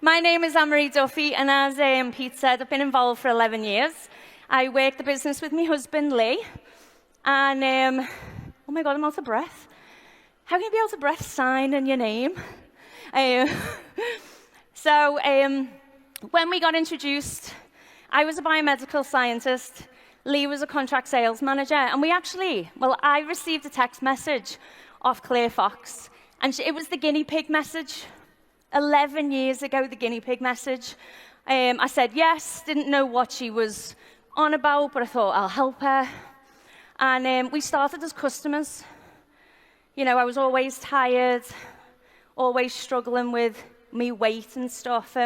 My name is Anne-Marie Duffy, and as Pete said, I've been involved for 11 years. I work the business with my husband, Lee, and oh my God, I'm out of breath. How can you be out of breath signing your name? So when we got introduced, I was a biomedical scientist, Lee was a contract sales manager, and I received a text message off Claire Fox, and it was the guinea pig message. 11 years ago, the guinea pig message. I said yes, didn't know what she was on about, but I thought I'll help her. And we started as customers. You know, I was always tired, always struggling with me weight and stuff.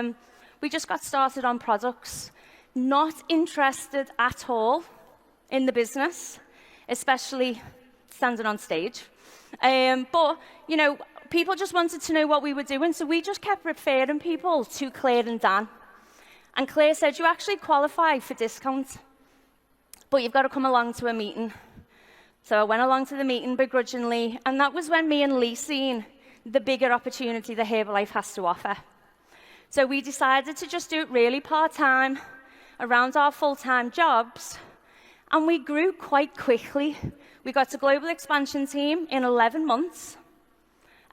We just got started on products, not interested at all in the business, especially standing on stage. But, you know, people just wanted to know what we were doing, so we just kept referring people to Claire and Dan. And Claire said, you actually qualify for discount, but you've got to come along to a meeting. So I went along to the meeting begrudgingly, and that was when me and Lee seen the bigger opportunity that Herbalife has to offer. So we decided to just do it really part-time, around our full-time jobs, and we grew quite quickly. We got to global expansion team in 11 months,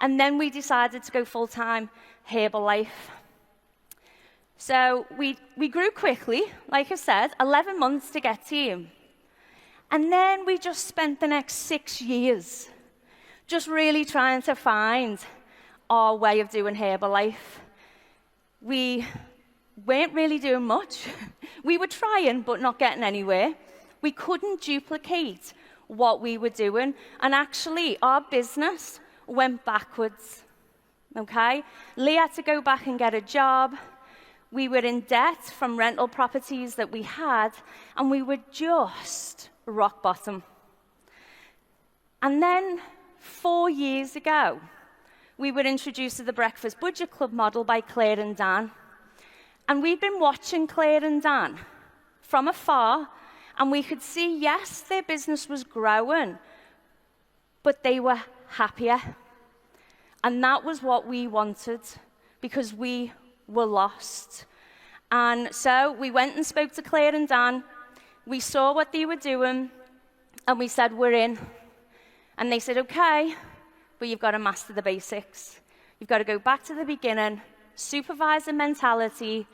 and then we decided to go full-time Herbalife. So we grew quickly, like I said, 11 months to get team. And then we just spent the next 6 years just really trying to find our way of doing Herbalife. We weren't really doing much. We were trying, but not getting anywhere. We couldn't duplicate what we were doing. And actually, our business went backwards, okay? Lee had to go back and get a job. We were in debt from rental properties that we had, and we were just rock bottom. And then 4 years ago, we were introduced to the Breakfast Budget Club model by Claire and Dan. And we've been watching Claire and Dan from afar, and we could see, yes, their business was growing, but they were happier. And that was what we wanted, because we were lost. And so we went and spoke to Claire and Dan. We saw what they were doing, and we said, we're in. And they said, okay, but you've got to master the basics. You've got to go back to the beginning, supervisor mentality,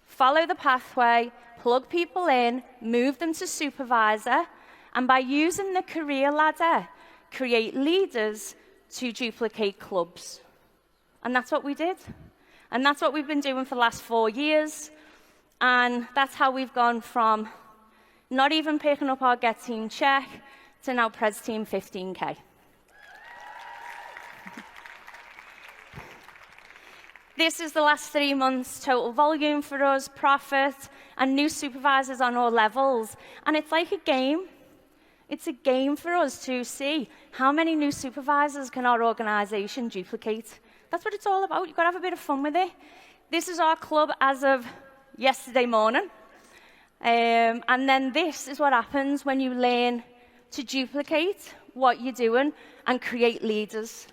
follow the pathway, plug people in, move them to supervisor, and by using the career ladder, create leaders to duplicate clubs. And that's what we did. And that's what we've been doing for the last 4 years. And that's how we've gone from not even picking up our Get Team check to now Pres Team 15K. This is the last 3 months total volume for us, profit, and new supervisors on all levels. And it's like a game. It's a game for us to see how many new supervisors can our organization duplicate. That's what it's all about. You've got to have a bit of fun with it. This is our club as of yesterday morning. And then this is what happens when you learn to duplicate what you're doing and create leaders.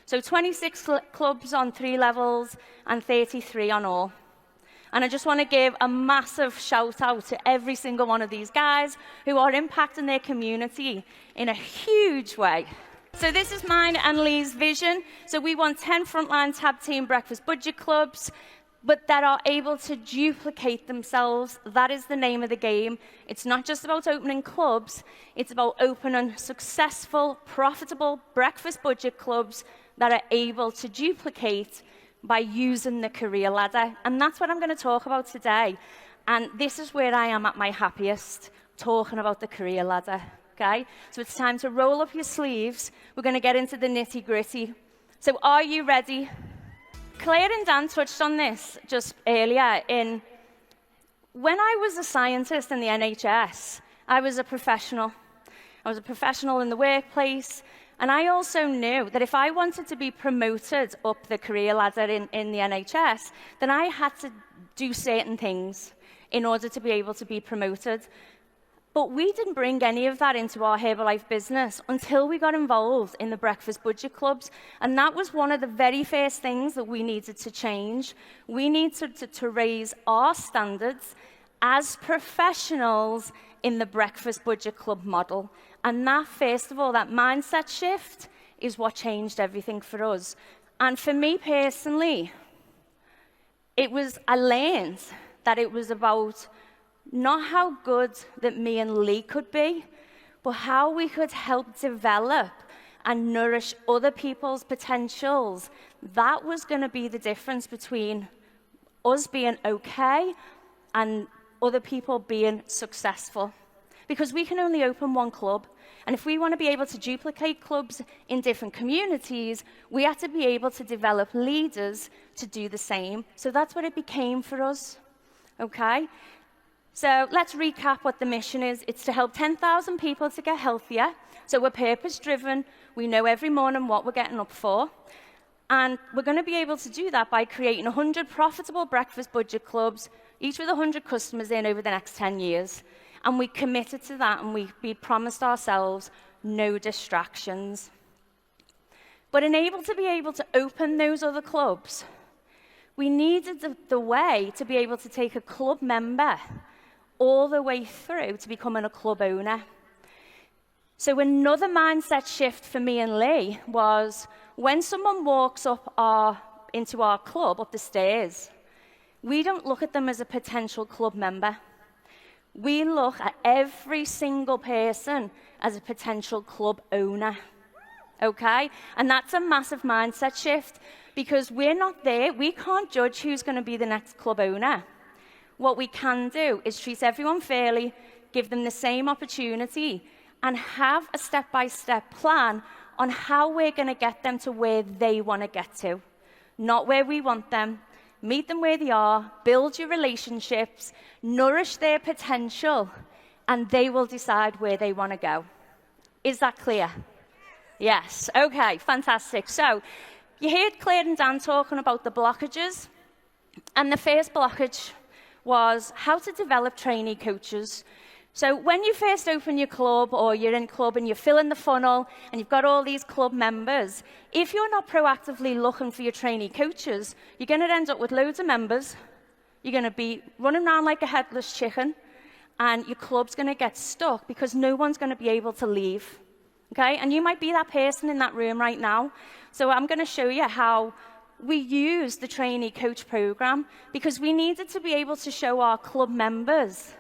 So 26 clubs on 3 levels and 33 on all. And I just want to give a massive shout out to every single one of these guys who are impacting their community in a huge way. So this is mine and Lee's vision. So we want 10 frontline tab team breakfast budget clubs, but that are able to duplicate themselves. That is the name of the game. It's not just about opening clubs, it's about opening successful, profitable breakfast budget clubs that are able to duplicate by using the career ladder. And that's what I'm going to talk about today. And this is where I am at my happiest, talking about the career ladder. Okay? So it's time to roll up your sleeves. We're going to get into the nitty-gritty. So are you ready? Claire and Dan touched on this just earlier. When I was a scientist in the NHS, I was a professional. I was a professional in the workplace, and I also knew that if I wanted to be promoted up the career ladder in the NHS, then I had to do certain things in order to be able to be promoted. But we didn't bring any of that into our Herbalife business until we got involved in the breakfast budget clubs. And that was one of the very first things that we needed to change. We needed to raise our standards as professionals in the breakfast budget club model. And that, first of all, that mindset shift is what changed everything for us. And for me personally, I learned that it was about not how good that me and Lee could be, but how we could help develop and nourish other people's potentials. That was going to be the difference between us being okay and other people being successful. Because we can only open one club, and if we want to be able to duplicate clubs in different communities, we have to be able to develop leaders to do the same. So that's what it became for us, okay? So let's recap what the mission is. It's to help 10,000 people to get healthier. So we're purpose-driven. We know every morning what we're getting up for. And we're going to be able to do that by creating 100 profitable breakfast budget clubs, each with 100 customers in over the next 10 years. And we committed to that, and we promised ourselves no distractions. But in able to be able to open those other clubs, we needed the way to be able to take a club member all the way through to becoming a club owner. So another mindset shift for me and Lee was when someone walks into our club, up the stairs, we don't look at them as a potential club member. We look at every single person as a potential club owner, okay? And that's a massive mindset shift because we're not there. We can't judge who's going to be the next club owner. What we can do is treat everyone fairly, give them the same opportunity, and have a step-by-step plan on how we're going to get them to where they want to get to, not where we want them. Meet them where they are, build your relationships, nourish their potential, and they will decide where they want to go. Is that clear? Yes. Okay, fantastic. So you heard Claire and Dan talking about the blockages, and the first blockage was how to develop trainee coaches. So when you first open your club or you're in club and you fill in the funnel and you've got all these club members, if you're not proactively looking for your trainee coaches, you're going to end up with loads of members. You're going to be running around like a headless chicken, and your club's going to get stuck because no one's going to be able to leave. Okay? And you might be that person in that room right now. So I'm going to show you how we use the trainee coach program because we needed to be able to show our club members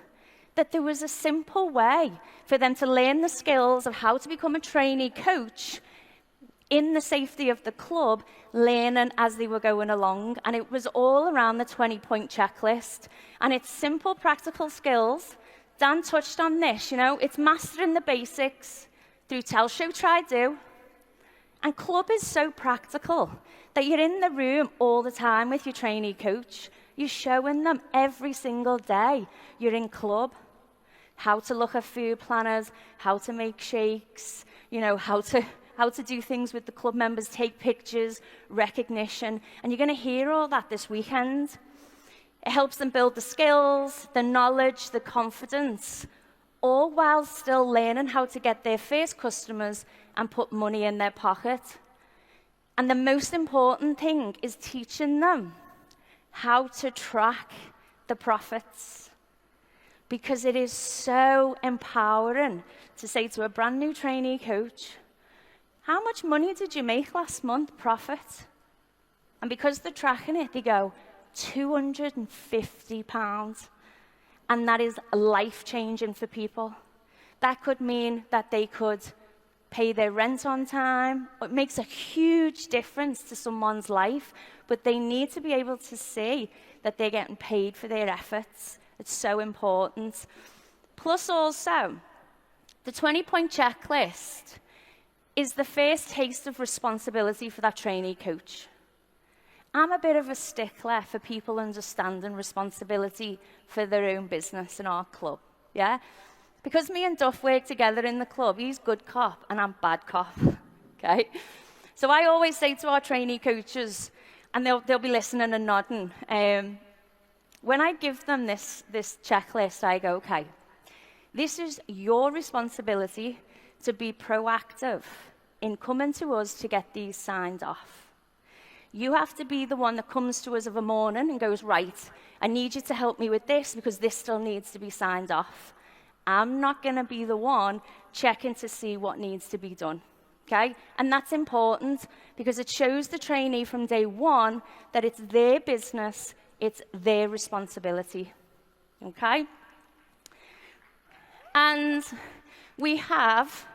that there was a simple way for them to learn the skills of how to become a trainee coach in the safety of the club, learning as they were going along. And it was all around the 20-point checklist. And it's simple, practical skills. Dan touched on this, it's mastering the basics through tell, show, try, do. And club is so practical that you're in the room all the time with your trainee coach. You're showing them every single day you're in club how to look at food planners, how to make shakes, how to do things with the club members, take pictures, recognition. And you're going to hear all that this weekend. It helps them build the skills, the knowledge, the confidence, all while still learning how to get their first customers and put money in their pocket. And the most important thing is teaching them how to track the profits. Because it is so empowering to say to a brand new trainee coach, how much money did you make last month, profit? And because they're tracking it, they go, £250. And that is life-changing for people. That could mean that they could pay their rent on time. It makes a huge difference to someone's life, but they need to be able to see that they're getting paid for their efforts. It's so important. Plus also, the 20-point checklist is the first taste of responsibility for that trainee coach. I'm a bit of a stickler for people understanding responsibility for their own business in our club, yeah? Because me and Duff work together in the club, he's good cop and I'm bad cop, okay? So I always say to our trainee coaches, and they'll be listening and nodding, when I give them this checklist, I go, okay, This is your responsibility to be proactive in coming to us to get these signed off. You have to be the one that comes to us of a morning and goes, right, I need you to help me with this because this still needs to be signed off. I'm not going to be the one checking to see what needs to be done. Okay? And that's important because it shows the trainee from day one that it's their business, it's their responsibility. Okay? And we have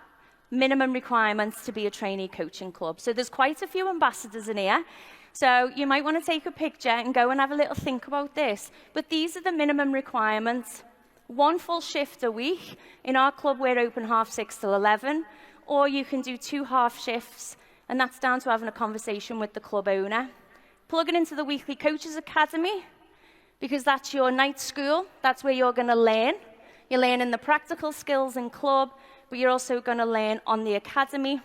minimum requirements to be a trainee coaching club. So there's quite a few ambassadors in here. So you might want to take a picture and go and have a little think about this. But these are the minimum requirements. 1 full shift a week. In our club, we're open 6:30 till 11. Or you can do 2 half shifts, and that's down to having a conversation with the club owner. Plug it into the Weekly Coaches Academy, because that's your night school. That's where you're going to learn. You're learning the practical skills in club, but you're also going to learn on the academy.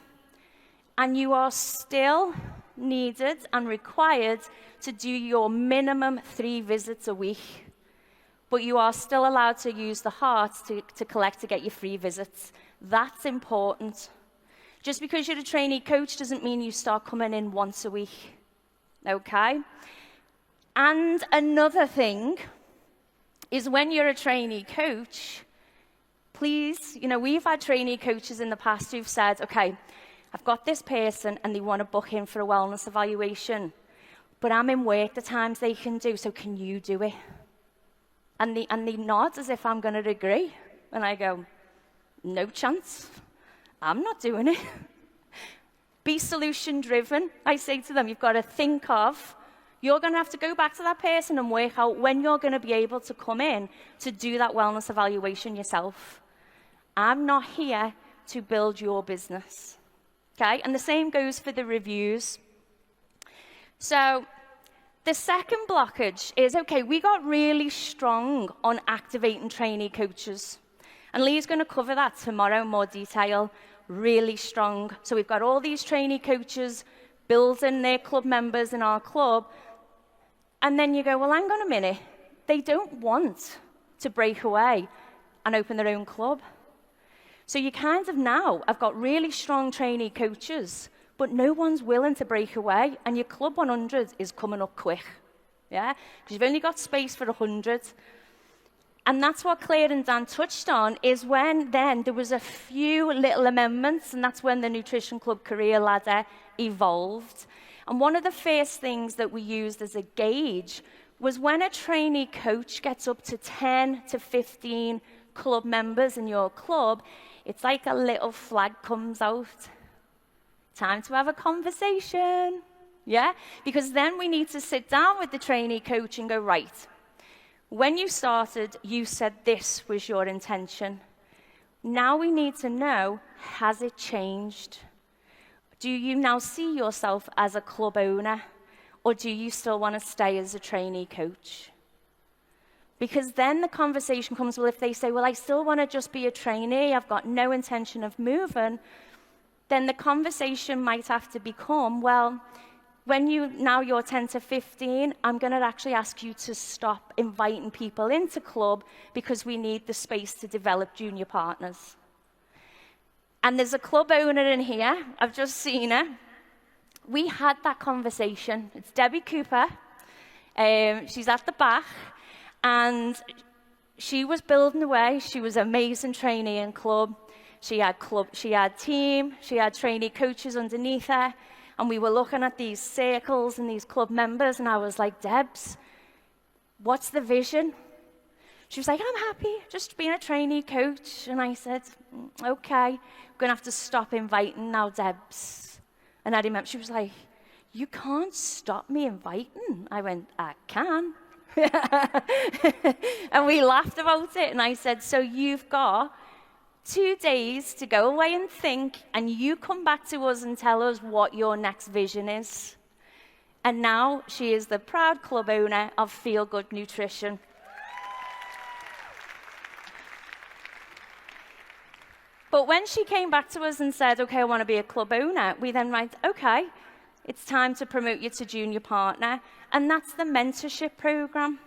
And you are still needed and required to do your minimum 3 visits a week. But you are still allowed to use the heart to collect to get your free visits. That's important. Just because you're a trainee coach doesn't mean you start coming in once a week. Okay? And another thing is when you're a trainee coach, please, we've had trainee coaches in the past who've said, okay, I've got this person and they want to book in for a wellness evaluation, but I'm in work the times they can do, so can you do it? And they nod as if I'm going to agree. And I go, no chance. I'm not doing it. Be solution-driven. I say to them, you've got to think of, you're going to have to go back to that person and work out when you're going to be able to come in to do that wellness evaluation yourself. I'm not here to build your business. Okay? And the same goes for the reviews. So the second blockage is, okay, we got really strong on activating trainee coaches. And Lee's going to cover that tomorrow in more detail. Really strong. So we've got all these trainee coaches building their club members in our club. And then you go, well, hang on a minute. They don't want to break away and open their own club. So you kind of now have got really strong trainee coaches, but no one's willing to break away, and your Club 100 is coming up quick, yeah? Because you've only got space for 100. And that's what Claire and Dan touched on, is when then there was a few little amendments, and that's when the Nutrition Club career ladder evolved. And one of the first things that we used as a gauge was when a trainee coach gets up to 10 to 15 club members in your club, it's like a little flag comes out. Time to have a conversation, yeah? Because then we need to sit down with the trainee coach and go, right, when you started, you said this was your intention. Now we need to know, has it changed? Do you now see yourself as a club owner, or do you still want to stay as a trainee coach? Because then the conversation comes, well, if they say, well, I still want to just be a trainee, I've got no intention of moving, then the conversation might have to become, well, when you're 10 to 15, I'm going to actually ask you to stop inviting people into club because we need the space to develop junior partners. And there's a club owner in here. I've just seen her. We had that conversation. It's Debbie Cooper. She's at the back. And she was building away. She was an amazing trainee in club. She had team. She had trainee coaches underneath her. And we were looking at these circles and these club members. And I was like, Debs, what's the vision? She was like, I'm happy just being a trainee coach. And I said, okay, we're going to have to stop inviting now, Debs. And I remember she was like, you can't stop me inviting. I went, I can. And we laughed about it. And I said, so you've got 2 days to go away and think, and you come back to us and tell us what your next vision is. And now she is the proud club owner of Feel Good Nutrition. But when she came back to us and said, okay, I want to be a club owner, we then went, okay, it's time to promote you to junior partner. And that's the mentorship program.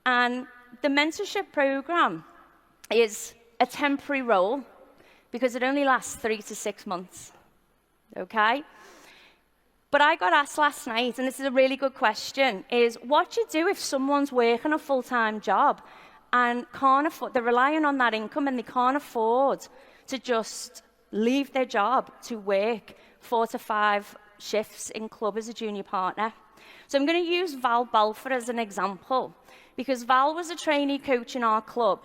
And the mentorship program is a temporary role because it only lasts 3 to 6 months, okay? But I got asked last night, and this is a really good question, is what do you do if someone's working a full-time job and can't afford, they're relying on that income and they can't afford to just leave their job to work 4 to 5 shifts in club as a junior partner? So I'm going to use Val Balfour as an example, because Val was a trainee coach in our club,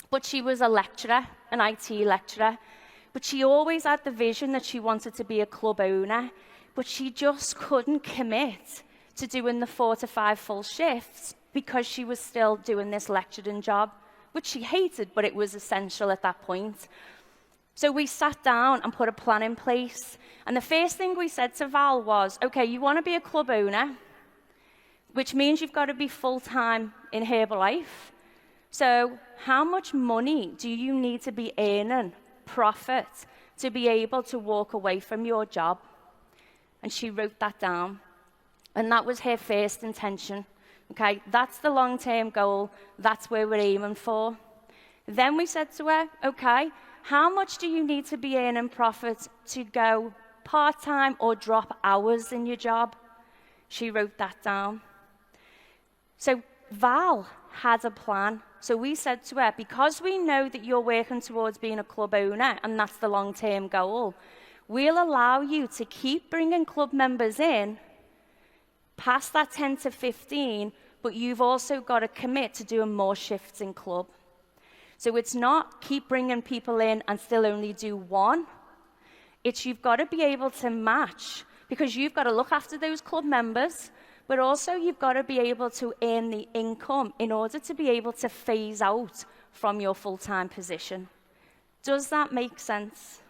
but she was a lecturer, an IT lecturer, but she always had the vision that she wanted to be a club owner, but she just couldn't commit to doing the 4 to 5 full shifts because she was still doing this lecturing job, which she hated, but it was essential at that point. So we sat down and put a plan in place. And the first thing we said to Val was, okay, you want to be a club owner, which means you've got to be full-time in Herbalife. So how much money do you need to be earning, profit, to be able to walk away from your job? And she wrote that down. And that was her first intention. Okay, that's the long-term goal. That's where we're aiming for. Then we said to her, okay, how much do you need to be earning profit to go part-time or drop hours in your job? She wrote that down. So Val had a plan. So we said to her, because we know that you're working towards being a club owner, and that's the long-term goal, we'll allow you to keep bringing club members in past that 10 to 15, but you've also got to commit to doing more shifts in club. So it's not keep bringing people in and still only do one. It's you've got to be able to match, because you've got to look after those club members, but also you've got to be able to earn the income in order to be able to phase out from your full-time position. Does that make sense?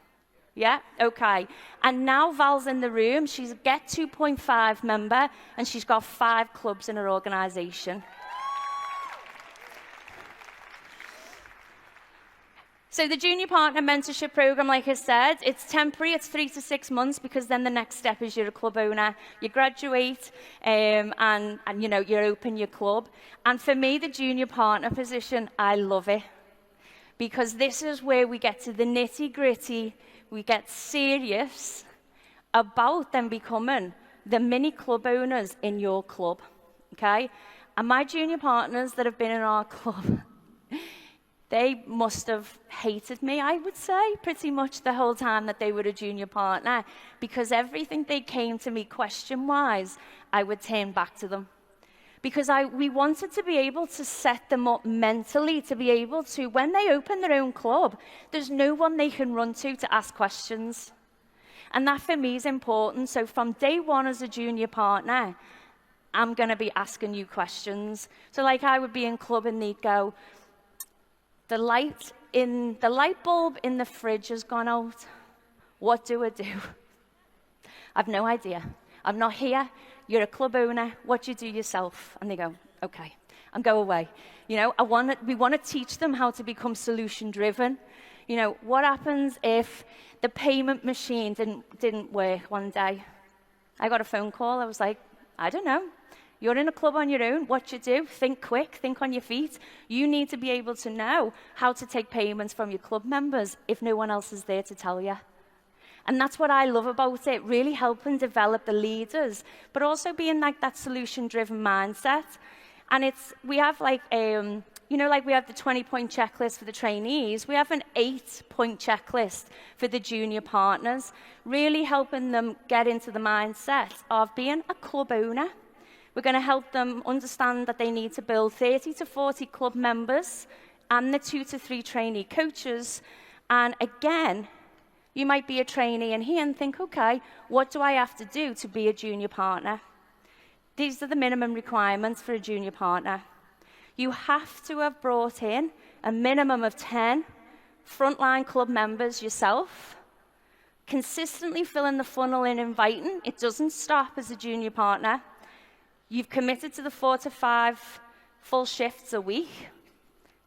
Yeah? Okay. And now Val's in the room. She's a Get 2.5 member, and she's got 5 clubs in her organisation. So the Junior Partner Mentorship Program, like I said, it's temporary. It's 3 to 6 months, because then the next step is you're a club owner. You graduate, and you know, you open your club. And for me, the junior partner position, I love it, because this is where we get to the nitty-gritty. We get serious about them becoming the mini club owners in your club, okay? And my junior partners that have been in our club, they must have hated me, I would say, pretty much the whole time that they were a junior partner, because everything they came to me question-wise, I would turn back to them. Because we wanted to be able to set them up mentally, to be able to, when they open their own club, there's no one they can run to ask questions. And that for me is important. So from day one as a junior partner, I'm going to be asking you questions. So like I would be in club and they'd go, the light bulb in the fridge has gone out. What do I do? I've no idea. I'm not here. You're a club owner. What do you do yourself? And they go, okay, and go away. You know, we want to teach them how to become solution-driven. You know, what happens if the payment machine didn't work one day? I got a phone call. I was like, I don't know. You're in a club on your own. What you do? Think quick. Think on your feet. You need to be able to know how to take payments from your club members if no one else is there to tell you. And that's what I love about it, really helping develop the leaders, but also being like that solution-driven mindset. And we have like, you know, like we have the 20-point checklist for the trainees. We have an 8-point checklist for the junior partners, really helping them get into the mindset of being a club owner. We're going to help them understand that they need to build 30 to 40 club members and the 2 to 3 trainee coaches. And again, you might be a trainee in here and think, okay, what do I have to do to be a junior partner? These are the minimum requirements for a junior partner. You have to have brought in a minimum of 10 frontline club members yourself, consistently filling the funnel and inviting. It doesn't stop as a junior partner. You've committed to the 4 to 5 full shifts a week.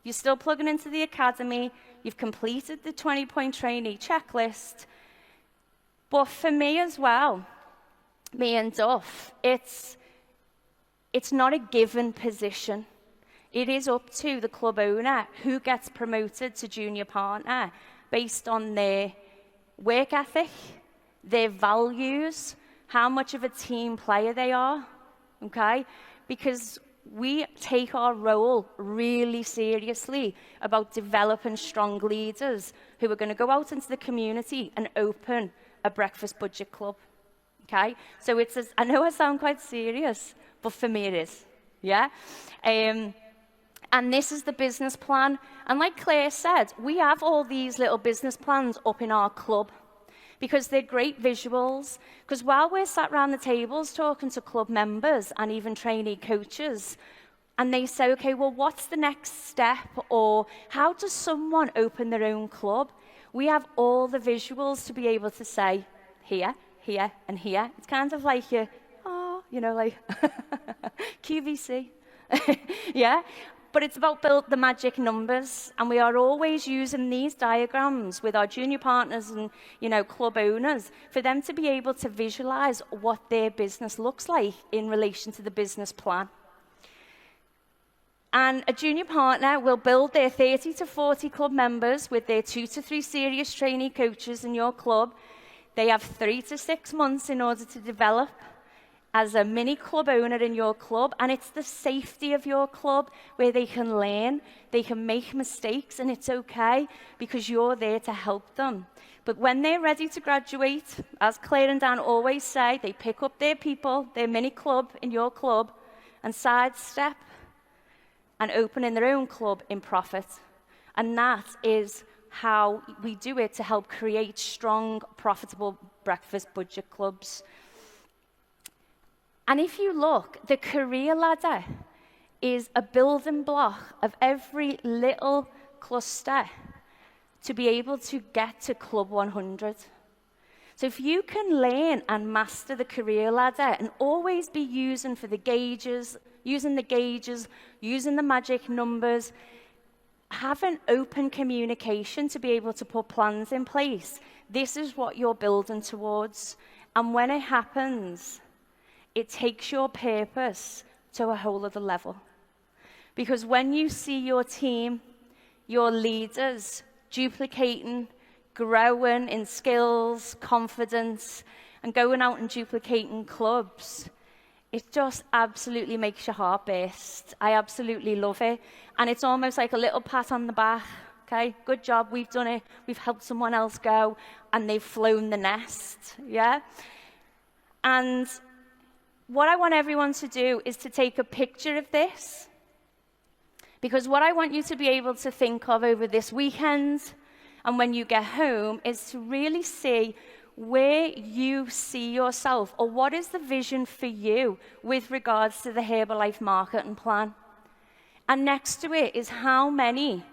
You're still plugging into the academy. You've completed the 20-point trainee checklist. But for me as well, me and Duff, it's not a given position. It is up to the club owner who gets promoted to junior partner based on their work ethic, their values, how much of a team player they are, okay? Because we take our role really seriously about developing strong leaders who are going to go out into the community and open a breakfast budget club, okay? So it's, I know I sound quite serious, but for me it is, yeah? And this is the business plan. And like Claire said, we have all these little business plans up in our club because they're great visuals. Because while we're sat around the tables talking to club members and even trainee coaches, and they say, okay, well, what's the next step? Or how does someone open their own club? We have all the visuals to be able to say, here, here, and here. It's kind of like, like QVC, yeah? But it's about build the magic numbers, and we are always using these diagrams with our junior partners and, club owners for them to be able to visualize what their business looks like in relation to the business plan. And a junior partner will build their 30 to 40 club members with their 2 to 3 serious trainee coaches in your club. They have 3 to 6 months in order to develop as a mini club owner in your club, and it's the safety of your club where they can learn, they can make mistakes, and it's okay because you're there to help them. But when they're ready to graduate, as Claire and Dan always say, they pick up their people, their mini club in your club, and sidestep and open in their own club in profit. And that is how we do it to help create strong, profitable breakfast budget clubs. And if you look, the career ladder is a building block of every little cluster to be able to get to Club 100. So if you can learn and master the career ladder and always be using the gauges, using the magic numbers, having open communication to be able to put plans in place, this is what you're building towards. And when it happens, it takes your purpose to a whole other level. Because when you see your team, your leaders, duplicating, growing in skills, confidence, and going out and duplicating clubs, it just absolutely makes your heart burst. I absolutely love it. And it's almost like a little pat on the back. Okay, good job, we've done it. We've helped someone else go, and they've flown the nest, yeah? And what I want everyone to do is to take a picture of this, because what I want you to be able to think of over this weekend and when you get home is to really see where you see yourself, or what is the vision for you with regards to the Herbalife marketing plan. And next to it is how many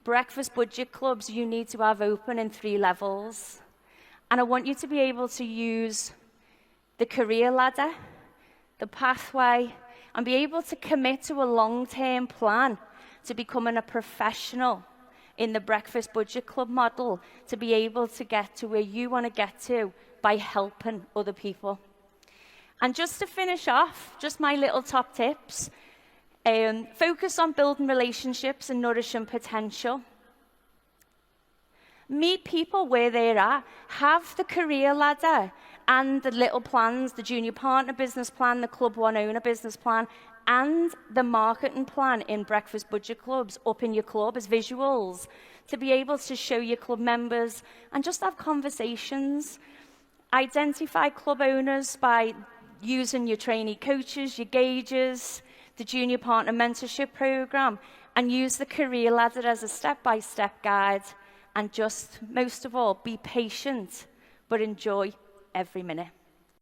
breakfast budget clubs you need to have open in 3 levels. And I want you to be able to use the career ladder, the pathway, and be able to commit to a long-term plan to becoming a professional in the breakfast budget club model, to be able to get to where you want to get to by helping other people. And just to finish off, just my little top tips. Focus on building relationships and nourishing potential. Meet people where they're at. Have the career ladder and the little plans, the junior partner business plan, the Club 1 owner business plan, and the marketing plan in breakfast budget clubs up in your club as visuals to be able to show your club members and just have conversations. Identify club owners by using your trainee coaches, your gauges, the junior partner mentorship program, and use the career ladder as a step-by-step guide. And just, most of all, be patient, but enjoy every minute.